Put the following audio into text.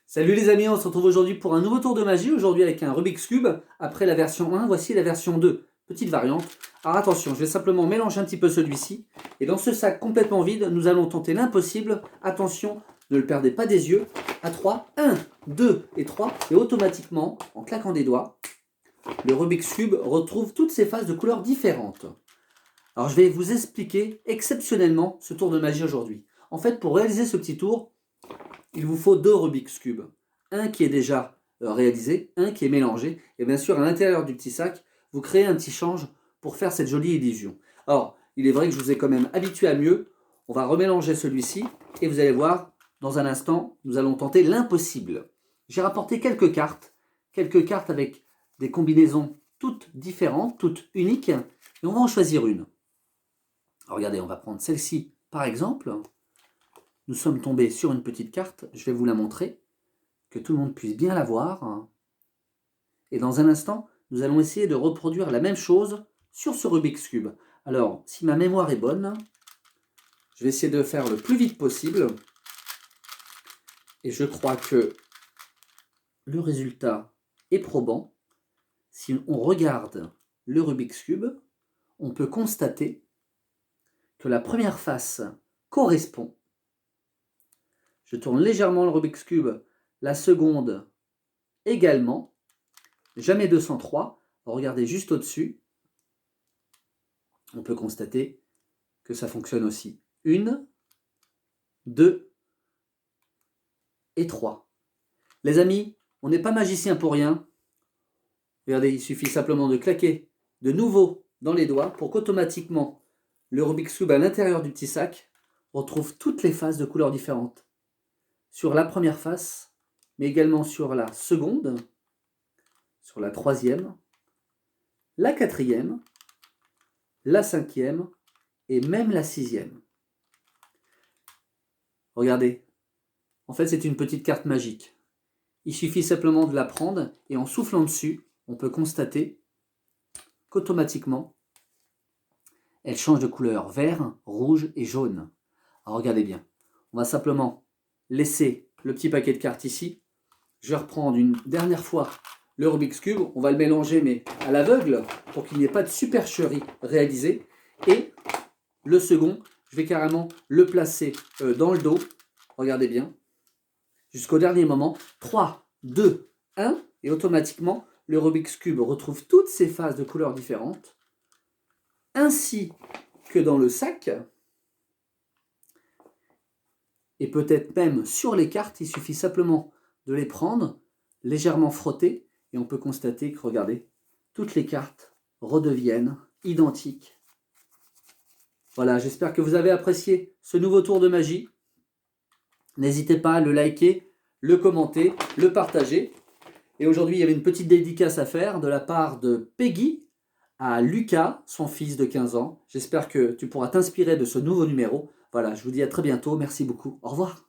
Salut les amis, on se retrouve aujourd'hui pour un nouveau tour de magie, aujourd'hui avec un Rubik's Cube. Après la version 1, voici la version 2, petite variante. Alors attention, je vais simplement mélanger un petit peu celui-ci. Et dans ce sac complètement vide, nous allons tenter l'impossible. Attention, ne le perdez pas des yeux. À 3, 1, 2 et 3. Et automatiquement, en claquant des doigts, le Rubik's Cube retrouve toutes ses phases de couleurs différentes. Alors je vais vous expliquer exceptionnellement ce tour de magie aujourd'hui. En fait, pour réaliser ce petit tour, il vous faut deux Rubik's Cube. Un qui est déjà réalisé, un qui est mélangé. Et bien sûr, à l'intérieur du petit sac, vous créez un petit change pour faire cette jolie illusion. Or, il est vrai que je vous ai quand même habitué à mieux. On va remélanger celui-ci et vous allez voir, dans un instant, nous allons tenter l'impossible. J'ai rapporté quelques cartes avec des combinaisons toutes différentes, toutes uniques. Et on va en choisir une. Alors, regardez, on va prendre celle-ci par exemple. Nous sommes tombés sur une petite carte, je vais vous la montrer, que tout le monde puisse bien la voir. Et dans un instant, nous allons essayer de reproduire la même chose sur ce Rubik's Cube. Alors, si ma mémoire est bonne, je vais essayer de faire le plus vite possible. Et je crois que le résultat est probant. Si on regarde le Rubik's Cube, on peut constater que la première face correspond. Je tourne légèrement le Rubik's Cube, la seconde également, jamais 203. Regardez juste au-dessus, on peut constater que ça fonctionne aussi. 1, 2 et 3. Les amis, on n'est pas magicien pour rien. Regardez, il suffit simplement de claquer de nouveau dans les doigts pour qu'automatiquement le Rubik's Cube à l'intérieur du petit sac retrouve toutes les faces de couleurs différentes. Sur la première face, mais également sur la seconde, sur la troisième, la quatrième, la cinquième et même la sixième. Regardez, en fait c'est une petite carte magique. Il suffit simplement de la prendre et en soufflant dessus, on peut constater qu'automatiquement, elle change de couleur vert, rouge et jaune. Alors regardez bien, on va simplement laisser le petit paquet de cartes ici. Je vais reprendre une dernière fois le Rubik's Cube, on va le mélanger mais à l'aveugle pour qu'il n'y ait pas de supercherie réalisée. Et le second, je vais carrément le placer dans le dos, regardez bien, jusqu'au dernier moment. 3, 2, 1, et automatiquement, le Rubik's Cube retrouve toutes ses phases de couleurs différentes, ainsi que dans le sac, et peut-être même sur les cartes, il suffit simplement de les prendre, légèrement frotter, et on peut constater que, regardez, toutes les cartes redeviennent identiques. Voilà, j'espère que vous avez apprécié ce nouveau tour de magie. N'hésitez pas à le liker, le commenter, le partager. Et aujourd'hui, il y avait une petite dédicace à faire de la part de Peggy à Lucas, son fils de 15 ans. J'espère que tu pourras t'inspirer de ce nouveau numéro. Voilà, je vous dis à très bientôt. Merci beaucoup. Au revoir.